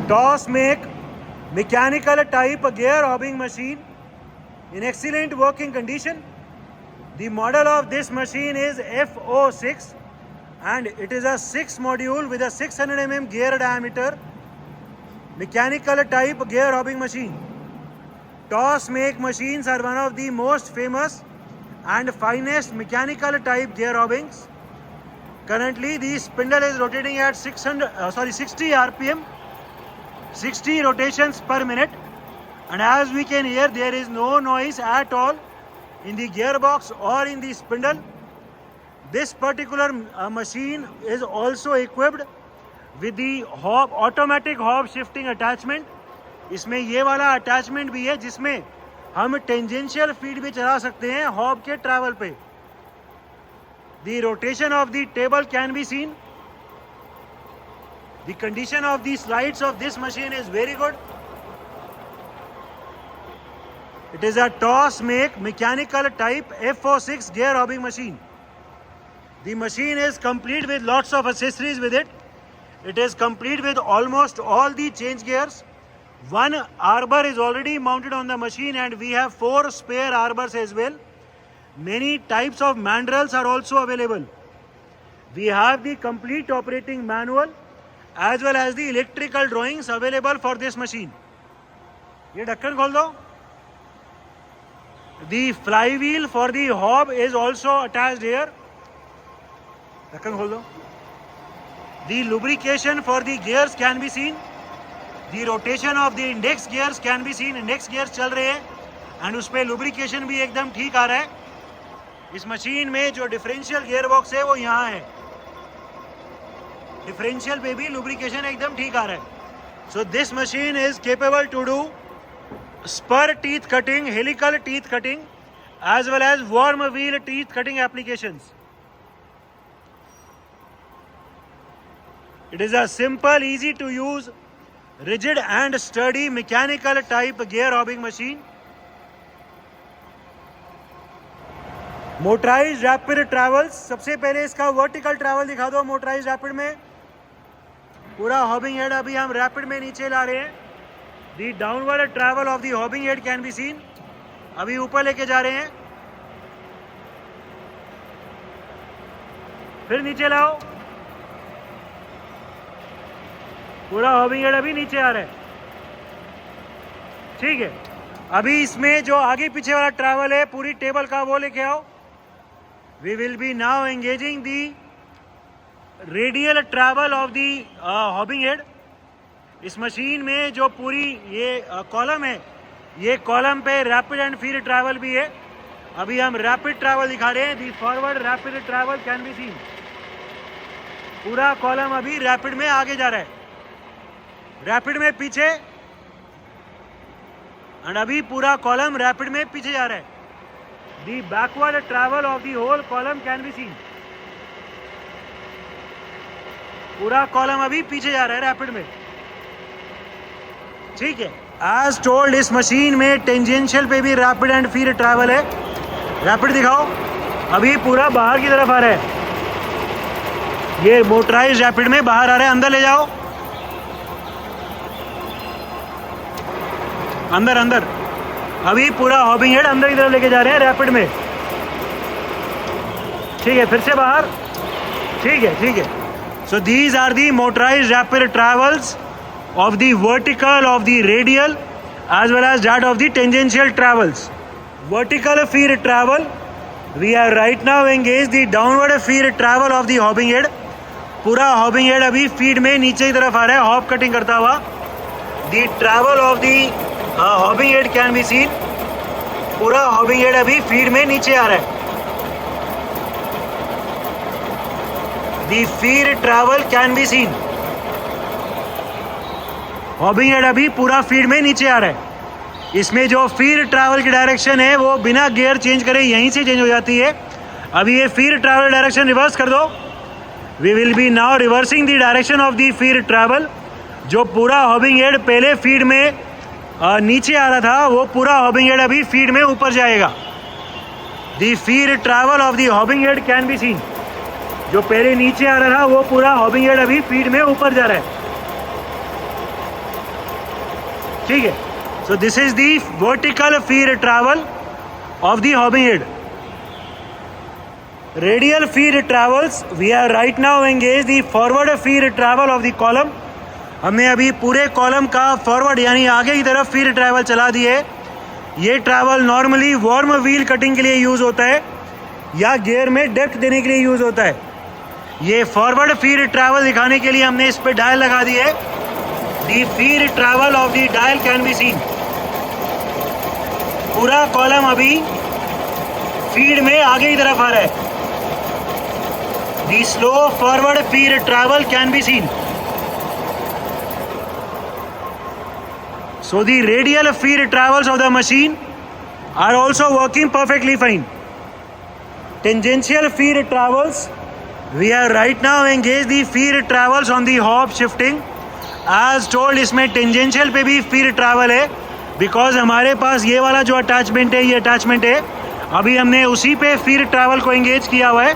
Toss make mechanical type gear hobbing machine in excellent working condition. The model of this machine is FO6 and it is a 6 module with a 600 mm gear diameter mechanical type gear hobbing machine. Toss make machines are one of the most famous and finest mechanical type gear hobbings. Currently the spindle is rotating at 60 rpm, 60 rotations per minute, and as we can hear there is no noise at all in the gearbox or in the spindle. This particular machine is also equipped with the automatic hob shifting attachment. इसमें ये वाला attachment भी है जिसमें हम tangential feed भी चला सकते हैं हॉब के ट्रैवल पे. The rotation of the table can be seen. The condition of the slides of this machine is very good. It is a toss make mechanical type FO6 gear hobbing machine. The machine is complete with lots of accessories with it. It is complete with almost all the change gears. One arbor is already mounted on the machine and we have 4 spare arbors as well. Many types of mandrels are also available. We have the complete operating manual as well as the electrical drawings available for this machine. ये ढक्कन खोल दो. The flywheel for the hob is also attached here. ढक्कन खोल दो. The lubrication for the gears can be seen. The rotation of the index gears can be seen. Index gears चल रहे हैं and उस पे lubrication भी एकदम ठीक आ रहा है. इस मशीन में जो डिफरेंशियल गियर बॉक्स है वो यहाँ है. डिफरेंशियल पे भी लुब्रिकेशन एकदम ठीक आ रहा है. So this machine is capable to do spur teeth cutting, helical teeth cutting as well as worm wheel teeth cutting applications. It is a simple, easy to use, rigid and sturdy mechanical type gear hobbing machine. Motorised rapid travels. सबसे पहले इसका vertical travel दिखा दो. Motorise rapid में पूरा hobbing head अभी हम rapid में नीचे ला रहे हैं. The downward travel of the hobbing head can be seen. अभी ऊपर लेके जा रहे हैं, फिर नीचे लाओ. पूरा हॉबिंग हेड अभी नीचे आ रहा है. ठीक है. अभी इसमें जो आगे पीछे वाला ट्रैवल है पूरी टेबल का वो लेके आओ. We will be now engaging the radial travel of the hobbing head. इस मशीन में जो पूरी ये कॉलम है, ये कॉलम पे रैपिड एंड फीड ट्रैवल भी है. अभी हम रैपिड ट्रैवल दिखा रहे हैं. The forward rapid travel can be seen. पूरा कॉलम अभी रैपिड में आगे जा रहा है, रैपिड में पीछे, एंड अभी पूरा कॉलम रैपिड में पीछे जा रहा है. The backward travel of the whole column can be seen. पूरा कॉलम अभी पीछे जा रहा है रैपिड में. ठीक है. As told, इस मशीन में टेंजेंशियल पे भी रैपिड एंड फीड ट्रैवल है. रैपिड दिखाओ. अभी पूरा बाहर की तरफ आ रहा है. ये मोटराइज रैपिड में बाहर आ रहा है. अंदर ले जाओ, अंदर अंदर. अभी पूरा हॉबिंग हेड अंदर की तरफ लेके जा रहे हैं रैपिड में. ठीक है. फिर से बाहर. ठीक है, ठीक है. So these are the motorised rapid travels of the vertical, of the radial as well as that of the tangential travels. Vertical feed travel, we are right now engage the downward feed travel of the hobbing head. पूरा hobbing head अभी feed में नीचे की तरफ आ रहा है, hob cutting करता हुआ. दी travel of the hobbing head can be seen. पूरा हॉबिंग हेड अभी फीड में नीचे आ रहा है. The feed travel can be scene. Hobbing head अभी पूरा फीड में नीचे आ रहा है. इसमें जो फीड ट्रैवल की डायरेक्शन है वो बिना गियर चेंज करे यहीं से चेंज हो जाती है. अभी ये फीड ट्रैवल डायरेक्शन रिवर्स कर दो. We will be now reversing the direction of the feed travel. जो पूरा हॉबिंग हेड पहले फीड में नीचे आ रहा था वो पूरा हॉबिंग हेड अभी फीड में ऊपर जाएगा. दी feed travel of the hobbing head can be scene. जो पहले नीचे आ रहा था वो पूरा हॉबिंग हेड अभी फीड में ऊपर जा रहा है. ठीक है. So this is the vertical feed travel of the hobbing head. Radial feed travels, we are right now engaged the forward feed travel of the column. हमने अभी पूरे कॉलम का फॉरवर्ड यानी आगे की तरफ फीड ट्रैवल चला दी है. ये travel normally warm wheel cutting के लिए यूज़ होता है या गियर में डेप्थ देने के लिए यूज़ होता है. ये फॉरवर्ड फीड ट्रैवल दिखाने के लिए हमने इस पे डायल लगा दी है. The feed travel of the dial can be seen. पूरा कॉलम अभी फीड में आगे की तरफ आ रहा है. The slow forward feed travel can be seen. So the radial feed travels of the machine are also working perfectly fine. Tangential feed travels, we are right now engaged the feed travels on the hob shifting. As told, इसमें tangential पे भी feed travel है because हमारे पास ये वाला जो attachment है ये attachment है. अभी हमने उसी पे feed travel को engage किया हुआ है.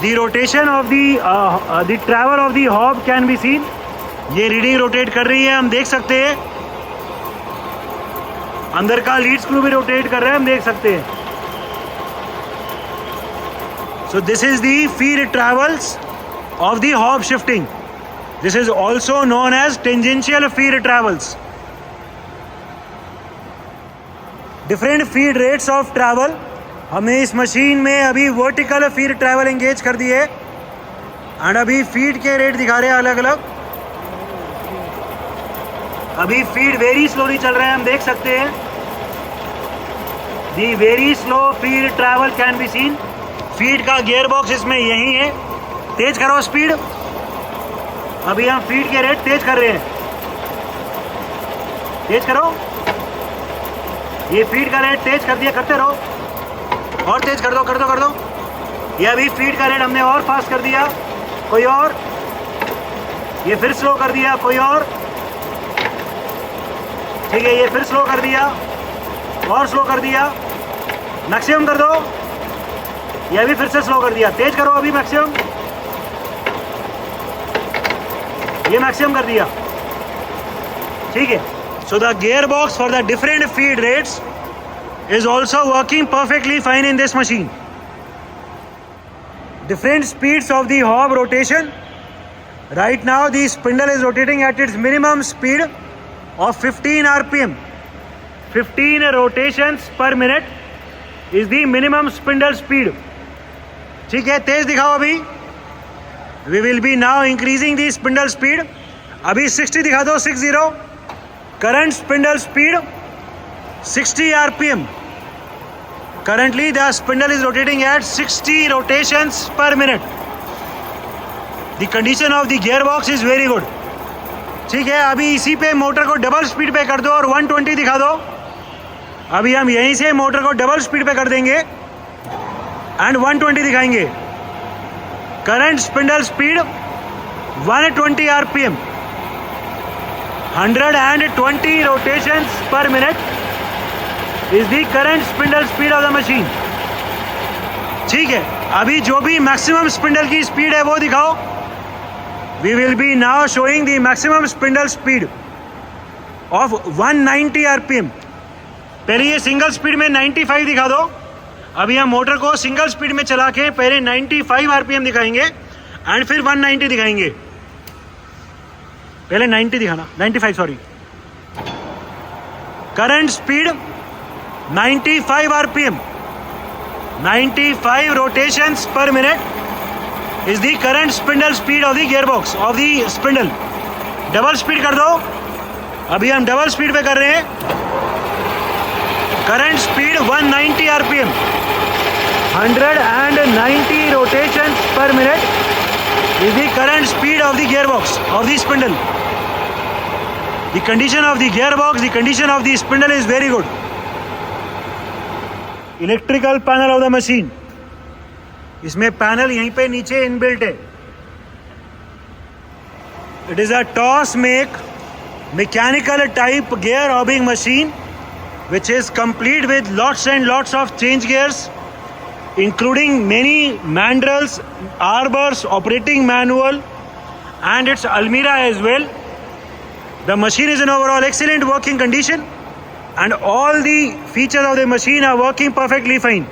The rotation of the travel of the hob can be seen. ये रीडिंग रोटेट कर रही है, हम देख सकते हैं. अंदर का लीड स्क्रू भी रोटेट कर रहा है, हम देख सकते हैं. So this is the feed travels of the hob shifting. This is also known as tangential feed travels. Different feed rates of travel. हमने इस मशीन में अभी वर्टिकल फीड ट्रैवल एंगेज कर दी है एंड अभी फीड के रेट दिखा रहे हैं अलग अलग. अभी फीड वेरी स्लोली चल रहा है, हम देख सकते हैं. दी very slow feed travel can be scene. Feed का गियर बॉक्स इसमें यही है. तेज करो स्पीड. अभी हम फीड के रेट तेज कर रहे हैं. तेज करो. ये फीड का रेट तेज कर दिया, करते रहो. और तेज कर दो, कर दो, कर दो. ये अभी फीड का रेट हमने और फास्ट कर दिया. कोई और. ये फिर स्लो कर दिया. कोई और. ठीक है, ये फिर स्लो कर दिया और स्लो कर दिया. मैक्सिमम कर दो. ये अभी फिर से स्लो कर दिया. तेज करो अभी मैक्सिमम. ये मैक्सिमम कर दिया. ठीक है. So the gear box for the different feed rates is also working perfectly fine in this machine. Different speeds of the hob rotation. Right now the spindle is rotating at its minimum speed of 15 rpm. 15 rotations per minute is the minimum spindle speed. ठीक है, तेज दिखाओ अभी. We will be now increasing the spindle speed. अभी 60 दिखा दो. 60. Current spindle speed 60 rpm. Currently the spindle is rotating at 60 rotations per minute. The condition of the gearbox is very good. ठीक है, अभी इसी पे मोटर को डबल स्पीड पे कर दो और 120 दिखा दो. अभी हम यहीं से मोटर को डबल स्पीड पे कर देंगे एंड 120 दिखाएंगे. Current spindle speed 120 rpm. 120 rotations per minute is the current spindle speed of the machine. ठीक है, अभी जो भी मैक्सिमम स्पिंडल की स्पीड है वो दिखाओ. We will be now showing the maximum spindle speed of 190 rpm. पहले ये सिंगल स्पीड में 95 दिखा दो. अभी हम मोटर को सिंगल स्पीड में चला के पहले 95 rpm दिखाएंगे एंड फिर 190 दिखाएंगे. पहले 90 दिखाना, 95 sorry. Current speed 95 rpm. 95 rotations per minute is the current spindle speed of the gearbox of the spindle. Double speed कर दो. अभी हम डबल स्पीड पे कर रहे हैं. Current speed 190 rpm. 190 rotations per minute is the current speed of the gearbox of the spindle. The condition of the gearbox, the condition of the spindle is very good. Electrical panel of the machine. इसमें panel यहीं पे नीचे inbuilt है. It is a toss make mechanical type gear hobbing machine which is complete with lots and lots of change gears including many mandrels, arbors, operating manual and its almirah as well. The machine is in overall excellent working condition and all the features of the machine are working perfectly fine.